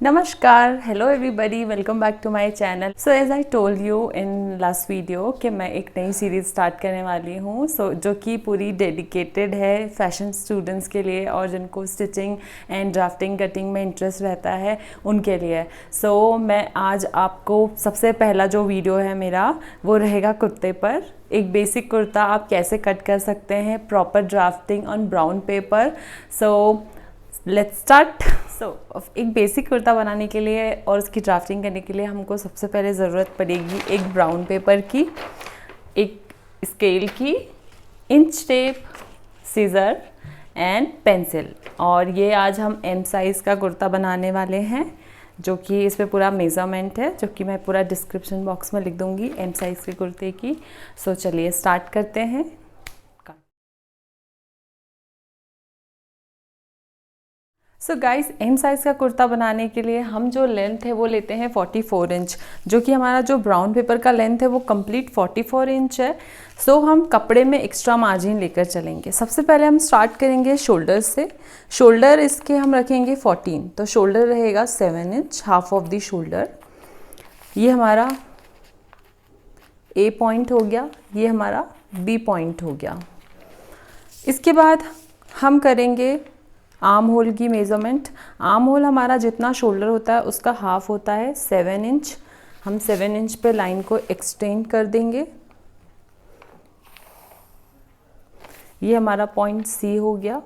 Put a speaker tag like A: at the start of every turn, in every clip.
A: नमस्कार, hello everybody, welcome back to my channel. So as I told you in last video कि मैं एक नई सीरीज़ स्टार्ट करने वाली हूँ जो कि पूरी डेडिकेटेड है फैशन स्टूडेंट्स के लिए और जिनको स्टिचिंग एंड ड्राफ्टिंग कटिंग में इंटरेस्ट रहता है उनके लिए। सो मैं आज आपको सबसे पहला जो वीडियो है मेरा वो रहेगा कुर्ते पर। एक बेसिक कुर्ता आप कैसे कट कर सकते हैं, proper drafting on brown paper. So let's start. एक बेसिक कुर्ता बनाने के लिए और उसकी ड्राफ्टिंग करने के लिए हमको सबसे पहले ज़रूरत पड़ेगी एक ब्राउन पेपर की, एक स्केल की, inch tape, scissor and pencil. और ये आज हम एम साइज़ का कुर्ता बनाने वाले हैं, जो कि इस पर पूरा मेज़रमेंट है, जो कि मैं पूरा डिस्क्रिप्शन बॉक्स में लिख दूँगी एम साइज़ के कुर्ते की। सो चलिए स्टार्ट करते हैं। सो गाइस, एम साइज़ का कुर्ता बनाने के लिए हम जो लेंथ है वो लेते हैं 44 इंच, जो कि हमारा जो ब्राउन पेपर का लेंथ है वो कंप्लीट 44 इंच है। सो हम कपड़े में एक्स्ट्रा मार्जिन लेकर चलेंगे। सबसे पहले हम स्टार्ट करेंगे शोल्डर से। शोल्डर इसके हम रखेंगे 14, तो शोल्डर रहेगा 7 inch, half of the shoulder. ये हमारा ए पॉइंट हो गया, ये हमारा बी पॉइंट हो गया। इसके बाद हम करेंगे आर्म होल की मेज़रमेंट। आर्म होल हमारा जितना शोल्डर होता है उसका हाफ होता है 7 इंच। हम 7 इंच पे लाइन को एक्सटेंड कर देंगे। ये हमारा पॉइंट सी हो गया।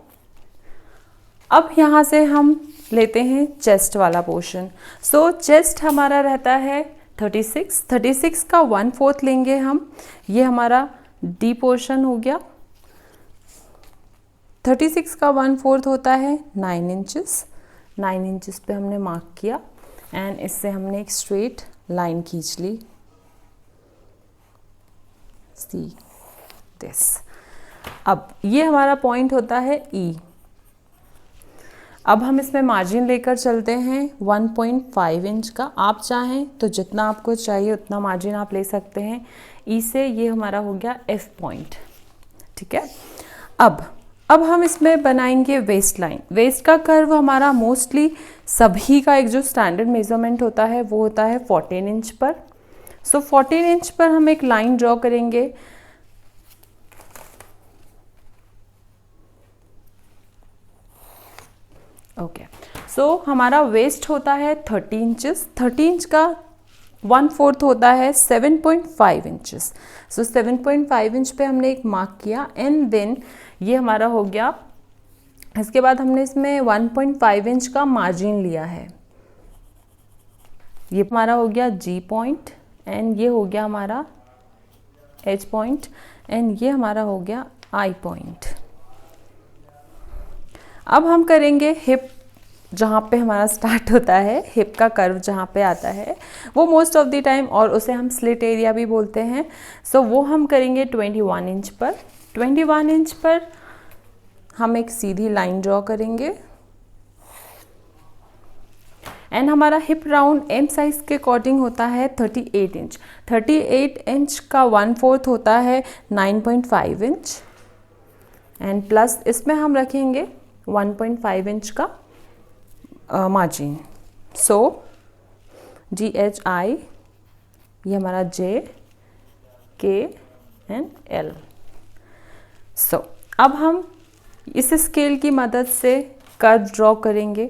A: अब यहाँ से हम लेते हैं चेस्ट वाला पोर्शन। सो चेस्ट हमारा रहता है 36 का 1/4 लेंगे हम। ये हमारा डी पोर्शन हो गया। 36 का 1/4 होता है 9 इंचेस। 9 इंचेस पे हमने मार्क किया एंड इससे हमने एक स्ट्रेट लाइन खींच ली। See this. अब ये हमारा पॉइंट होता है ई। अब हम इसमें मार्जिन लेकर चलते हैं 1.5 इंच का। आप चाहें तो जितना आपको चाहिए उतना मार्जिन आप ले सकते हैं। ई से ये हमारा हो गया एफ पॉइंट। ठीक है। अब हम इसमें बनाएंगे वेस्ट लाइन। वेस्ट का कर्व हमारा मोस्टली सभी का एक जो स्टैंडर्ड मेजरमेंट होता है वो होता है 14 इंच पर। सो 14 इंच पर हम एक लाइन ड्रॉ करेंगे। ओके। सो हमारा वेस्ट होता है 30 इंचेस। 30 इंच का 1/4 होता है 7.5 इंचेस। सो 7.5 इंच पे हमने एक मार्क किया एंड देन ये हमारा हो गया। इसके बाद हमने इसमें 1.5 इंच का मार्जिन लिया है। ये हमारा हो गया जी पॉइंट एंड ये हो गया हमारा एच पॉइंट एंड ये हमारा हो गया आई पॉइंट। अब हम करेंगे हिप, जहाँ पे हमारा स्टार्ट होता है, हिप का कर्व जहाँ पे आता है वो मोस्ट ऑफ द टाइम, और उसे हम स्लिट एरिया भी बोलते हैं। सो वो हम करेंगे 21 इंच पर। 21 इंच पर हम एक सीधी लाइन ड्रॉ करेंगे एंड हमारा हिप राउंड एम साइज के अकॉर्डिंग होता है 38 इंच। 38 इंच का 1/4 होता है 9.5 इंच एंड प्लस इसमें हम रखेंगे 1.5 इंच का मार्जिन। सो GHI, ये हमारा J, K एंड L। सो अब हम इस स्केल की मदद से कर्व ड्रॉ करेंगे।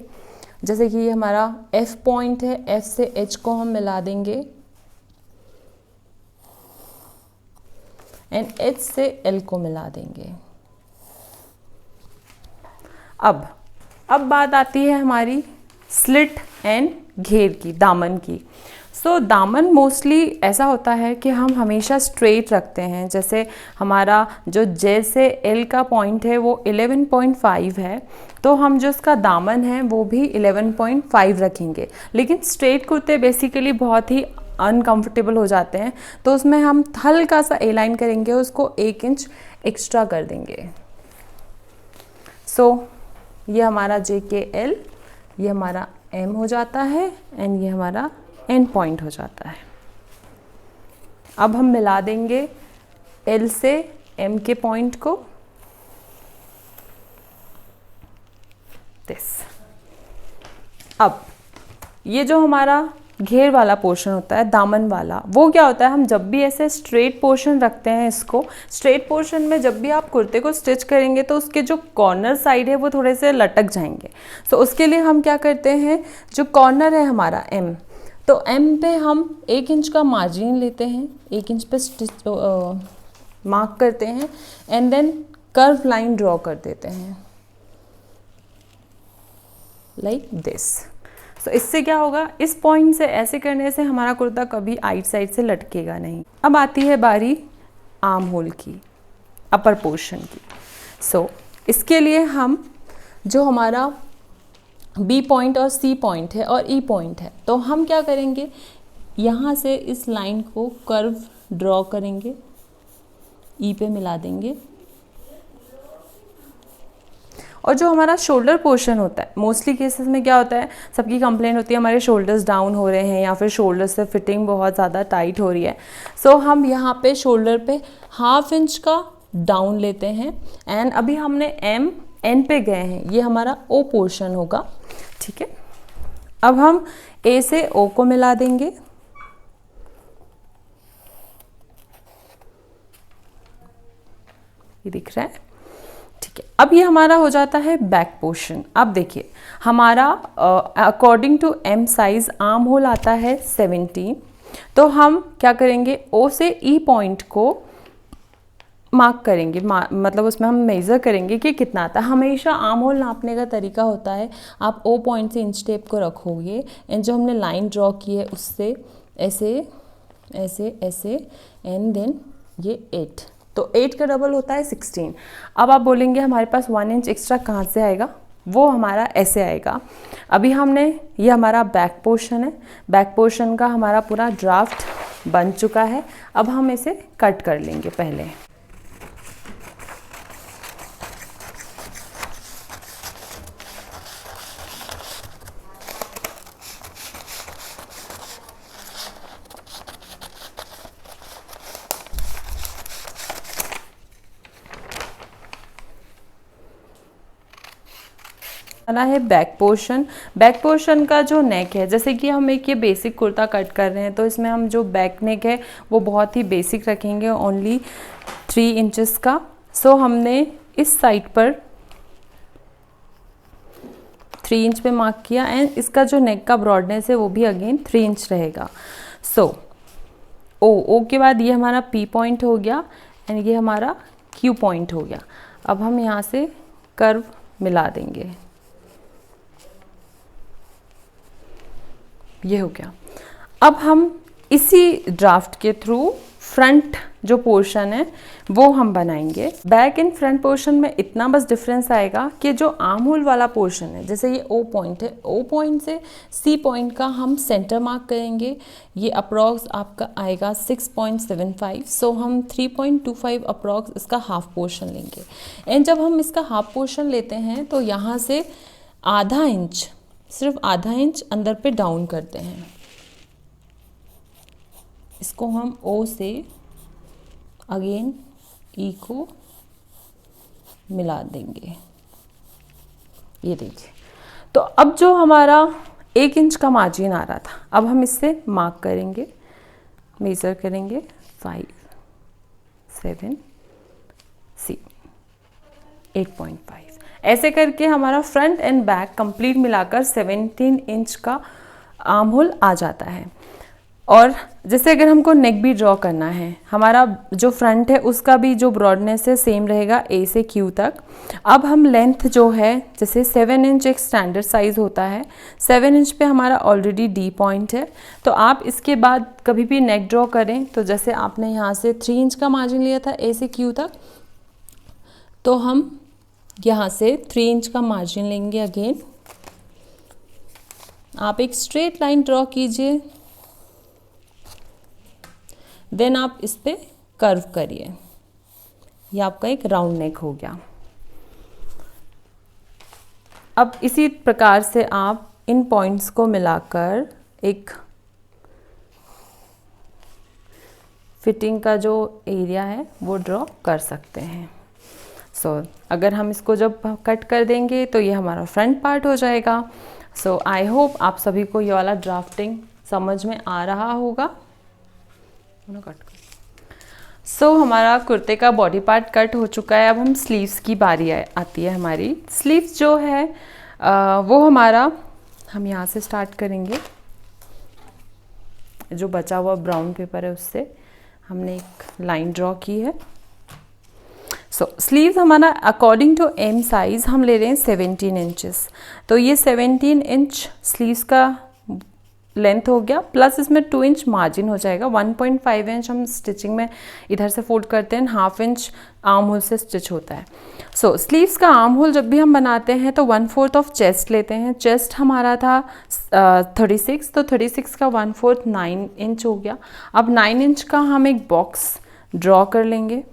A: जैसे कि ये हमारा F पॉइंट है, F से H को हम मिला देंगे एंड H से L को मिला देंगे। अब बात आती है हमारी स्लिट एंड घेर की, दामन की। सो दामन मोस्टली ऐसा होता है कि हम हमेशा स्ट्रेट रखते हैं। जैसे हमारा जो जे से एल का पॉइंट है वो 11.5 है, तो हम जो इसका दामन है वो भी 11.5 रखेंगे। लेकिन स्ट्रेट कुर्ते बेसिकली बहुत ही अनकंफर्टेबल हो जाते हैं, तो उसमें हम हल्का सा ए लाइन करेंगे, उसको 1 इंच एक्स्ट्रा कर देंगे। सो ये हमारा JKL, ये हमारा M हो जाता है एंड ये हमारा एंड पॉइंट हो जाता है। अब हम मिला देंगे L से M के पॉइंट को। दिस। अब ये जो हमारा घेर वाला पोर्शन होता है, दामन वाला, वो क्या होता है, हम जब भी ऐसे स्ट्रेट पोर्शन रखते हैं, इसको स्ट्रेट पोर्शन में जब भी आप कुर्ते को स्टिच करेंगे तो उसके जो कॉर्नर साइड है वो थोड़े से लटक जाएंगे। सो उसके लिए हम क्या करते हैं, जो कॉर्नर है हमारा एम, तो एम पे हम 1 इंच का मार्जिन लेते हैं, 1 इंच पे स्टिच मार्क करते हैं and then curve line draw कर देते हैं लाइक दिस। तो इससे क्या होगा, इस पॉइंट से ऐसे करने से हमारा कुर्ता कभी आइट साइड से लटकेगा नहीं। अब आती है बारी आर्म होल की, अपर पोर्शन की। सो इसके लिए हम जो हमारा बी पॉइंट और सी पॉइंट है और ई पॉइंट है, तो हम क्या करेंगे, यहाँ से इस लाइन को कर्व ड्रॉ करेंगे, ई पे मिला देंगे। और जो हमारा शोल्डर पोर्शन होता है, मोस्टली केसेस में क्या होता है, सबकी कंप्लेंट होती है हमारे शोल्डर्स डाउन हो रहे हैं या फिर शोल्डर से फिटिंग बहुत ज़्यादा टाइट हो रही है। सो हम यहाँ पे शोल्डर पे 1/2 इंच का डाउन लेते हैं एंड अभी हमने एम एन पे गए हैं, ये हमारा ओ पोर्शन होगा, ठीक है। अब हम ए से ओ को मिला देंगे, ये दिख रहा है, ठीक है। अब ये हमारा हो जाता है बैक पोर्शन। अब देखिए हमारा according to M size arm hole आता है 17, तो हम क्या करेंगे, ओ से ई पॉइंट को मार्क करेंगे, मतलब उसमें हम मेज़र करेंगे कि कितना आता है। हमेशा आर्म होल नापने का तरीका होता है, आप ओ पॉइंट से इंच टेप को रखोगे एंड जो हमने लाइन ड्रॉ की है उससे ऐसे ऐसे ऐसे एंड देन ये 8, तो 8 का डबल होता है 16। अब आप बोलेंगे हमारे पास 1 इंच एक्स्ट्रा कहाँ से आएगा, वो हमारा ऐसे आएगा। अभी हमने, ये हमारा बैक पोर्शन है, बैक पोर्शन का हमारा पूरा ड्राफ्ट बन चुका है। अब हम इसे कट कर लेंगे पहले। वाला है बैक पोर्शन। बैक पोर्शन का जो नेक है, जैसे कि हम एक ये बेसिक कुर्ता कट कर रहे हैं, तो इसमें हम जो बैक नेक है वो बहुत ही बेसिक रखेंगे, ओनली 3 इंचेस का। सो हमने इस साइड पर 3 इंच पे मार्क किया एंड इसका जो नेक का ब्रॉडनेस है वो भी अगेन 3 इंच रहेगा। सो ओ के बाद ये हमारा पी पॉइंट हो गया एंड ये हमारा क्यू पॉइंट हो गया। अब हम यहाँ से कर्व मिला देंगे, ये हो गया। अब हम इसी ड्राफ्ट के थ्रू फ्रंट जो पोर्शन है वो हम बनाएंगे। बैक एंड फ्रंट पोर्शन में इतना बस डिफरेंस आएगा कि जो आर्म होल वाला पोर्शन है, जैसे ये ओ पॉइंट है, ओ पॉइंट से सी पॉइंट का हम सेंटर मार्क करेंगे, ये अप्रॉक्स आपका आएगा 6.75। सो हम 3.25 अप्रॉक्स इसका हाफ पोर्शन लेंगे एंड जब हम इसका हाफ पोर्शन लेते हैं तो यहाँ से आधा इंच, सिर्फ आधा इंच अंदर पे डाउन करते हैं। इसको हम ओ से अगेन ई को मिला देंगे, ये देखिए। तो अब जो हमारा 1 इंच का मार्जिन आ रहा था, अब हम इससे मार्क करेंगे, मेजर करेंगे 5, 7, सी 8.5। ऐसे करके हमारा फ्रंट एंड बैक कंप्लीट मिलाकर 17 इंच का आर्म होल आ जाता है। और जैसे अगर हमको नेक भी ड्रॉ करना है, हमारा जो फ्रंट है उसका भी जो ब्रॉडनेस है सेम रहेगा ए से क्यू तक। अब हम लेंथ जो है, जैसे 7 इंच एक स्टैंडर्ड साइज़ होता है, 7 इंच पे हमारा ऑलरेडी डी पॉइंट है, तो आप इसके बाद कभी भी नेक ड्रॉ करें तो जैसे आपने यहाँ से 3 इंच का मार्जिन लिया था ए से क्यू तक, तो हम यहाँ से 3 इंच का मार्जिन लेंगे। अगेन आप एक स्ट्रेट लाइन ड्रॉ कीजिए, देन आप इस पे कर्व करिए, ये आपका एक राउंड नेक हो गया। अब इसी प्रकार से आप इन पॉइंट्स को मिलाकर एक फिटिंग का जो एरिया है वो ड्रॉ कर सकते हैं। सो अगर हम इसको जब कट कर देंगे तो ये हमारा फ्रंट पार्ट हो जाएगा। सो आई होप आप सभी को ये वाला ड्राफ्टिंग समझ में आ रहा होगा। सो हमारा कुर्ते का बॉडी पार्ट कट हो चुका है। अब हम स्लीव्स की बारी आती है हमारी। स्लीव्स जो है वो हमारा, हम यहाँ से स्टार्ट करेंगे। जो बचा हुआ ब्राउन पेपर है उससे हमने एक लाइन ड्रॉ की है। सो स्लीव्स हमारा अकॉर्डिंग टू एम साइज़ हम ले रहे हैं 17 इंचेस। तो ये 17 इंच स्लीव्स का लेंथ हो गया, प्लस इसमें 2 इंच मार्जिन हो जाएगा। 1.5 इंच हम स्टिचिंग में इधर से फोल्ड करते हैं, हाफ इंच आर्म होल से स्टिच होता है। सो स्लीव्स का आर्म होल जब भी हम बनाते हैं तो 1/4 ऑफ चेस्ट लेते हैं। चेस्ट हमारा था 36, तो 36 का 1/4 9 इंच हो गया। अब 9 इंच का हम एक बॉक्स ड्रॉ कर लेंगे।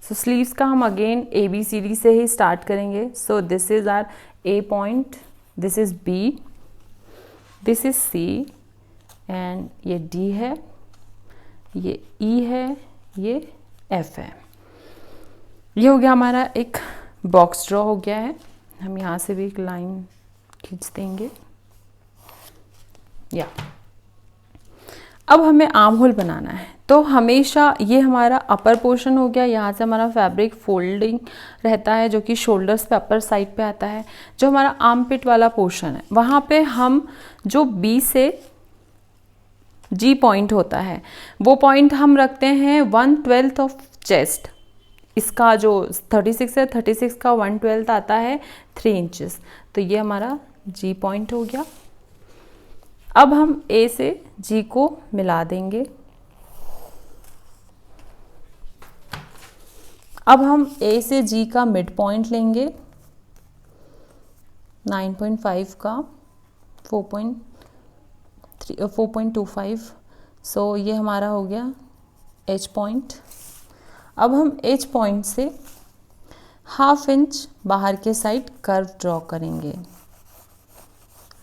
A: सो स्लीव्स का हम अगेन ABCD से ही स्टार्ट करेंगे। So this is our A point, this is B, this is C and ये D है, ये E है, ये F है। ये हो गया हमारा एक बॉक्स ड्रॉ हो गया है। हम यहाँ से भी एक लाइन खींच देंगे या अब हमें आर्म होल बनाना है। तो हमेशा ये हमारा अपर पोर्शन हो गया, यहाँ से हमारा फैब्रिक फोल्डिंग रहता है जो कि शोल्डर्स पे अपर साइड पे आता है। जो हमारा आर्म पिट वाला पोर्शन है वहाँ पे हम जो B से G पॉइंट होता है वो पॉइंट हम रखते हैं 1/12 ऑफ चेस्ट। इसका जो 36 है, 36 का 1/12 आता है 3 इंचेस। तो ये हमारा G पॉइंट हो गया। अब हम A से G को मिला देंगे। अब हम A से G का मिड पॉइंट लेंगे 9.5 का 4.25। सो ये हमारा हो गया H पॉइंट। अब हम H पॉइंट से हाफ इंच बाहर के साइड कर्व ड्रॉ करेंगे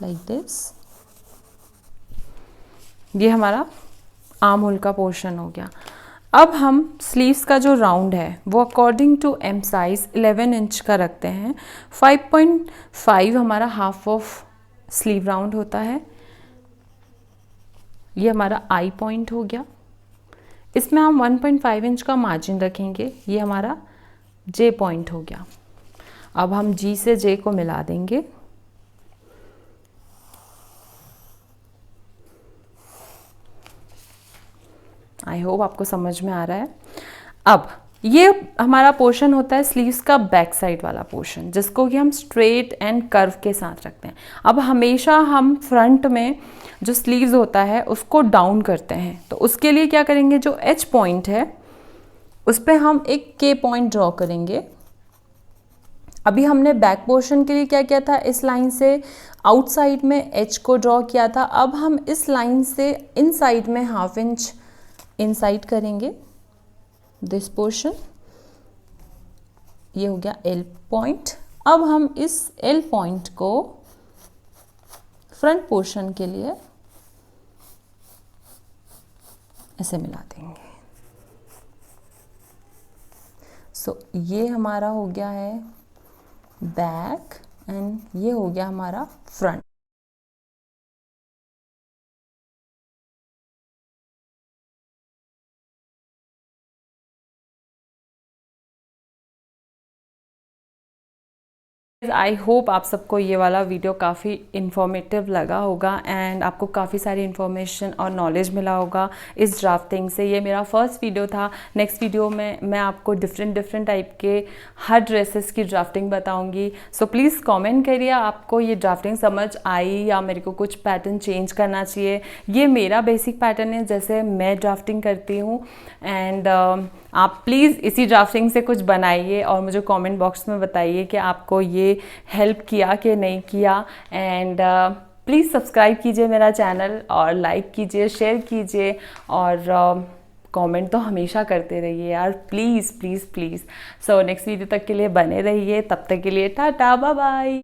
A: लाइक दिस। ये हमारा आर्म होल का पोर्शन हो गया। अब हम स्लीव्स का जो राउंड है वो according to M size 11 inch का रखते हैं। 5.5 हमारा हाफ ऑफ स्लीव राउंड होता है। ये हमारा आई पॉइंट हो गया। इसमें हम 1.5 इंच का मार्जिन रखेंगे। ये हमारा जे पॉइंट हो गया। अब हम जी से जे को मिला देंगे। आई होप आपको समझ में आ रहा है। अब ये हमारा पोर्शन होता है स्लीव्स का बैक साइड वाला पोर्शन, जिसको कि हम स्ट्रेट एंड कर्व के साथ रखते हैं। अब हमेशा हम फ्रंट में जो स्लीव्स होता है उसको डाउन करते हैं, तो उसके लिए क्या करेंगे, जो एच पॉइंट है उस पर हम एक के पॉइंट ड्रॉ करेंगे। अभी हमने बैक पोर्शन के लिए क्या किया था, इस लाइन से आउटसाइड में एच को ड्रॉ किया था। अब हम इस लाइन से इनसाइड में हाफ इंच इनसाइड करेंगे दिस पोर्शन। ये हो गया एल पॉइंट। अब हम इस एल पॉइंट को फ्रंट पोर्शन के लिए ऐसे मिला देंगे। सो ये हमारा हो गया है बैक एंड ये हो गया हमारा फ्रंट। आई होप आप सबको ये वाला वीडियो काफ़ी इन्फॉर्मेटिव लगा होगा एंड आपको काफ़ी सारी इन्फॉर्मेशन और नॉलेज मिला होगा इस ड्राफ्टिंग से। ये मेरा फर्स्ट वीडियो था। नेक्स्ट वीडियो में मैं आपको डिफरेंट टाइप के हर ड्रेसेस की ड्राफ्टिंग बताऊंगी। सो प्लीज़ कमेंट करिए आपको ये ड्राफ्टिंग समझ आई या मेरे को कुछ पैटर्न चेंज करना चाहिए। ये मेरा बेसिक पैटर्न है जैसे मैं ड्राफ्टिंग करती हूँ एंड आप प्लीज़ इसी ड्राफ्टिंग से कुछ बनाइए और मुझे कमेंट बॉक्स में बताइए कि आपको ये हेल्प किया कि नहीं किया। एंड प्लीज़ सब्सक्राइब कीजिए मेरा चैनल और लाइक कीजिए, शेयर कीजिए और कमेंट तो हमेशा करते रहिए यार, please please please. So next video तक के लिए बने रहिए। तब तक के लिए टाटा बाय बाय।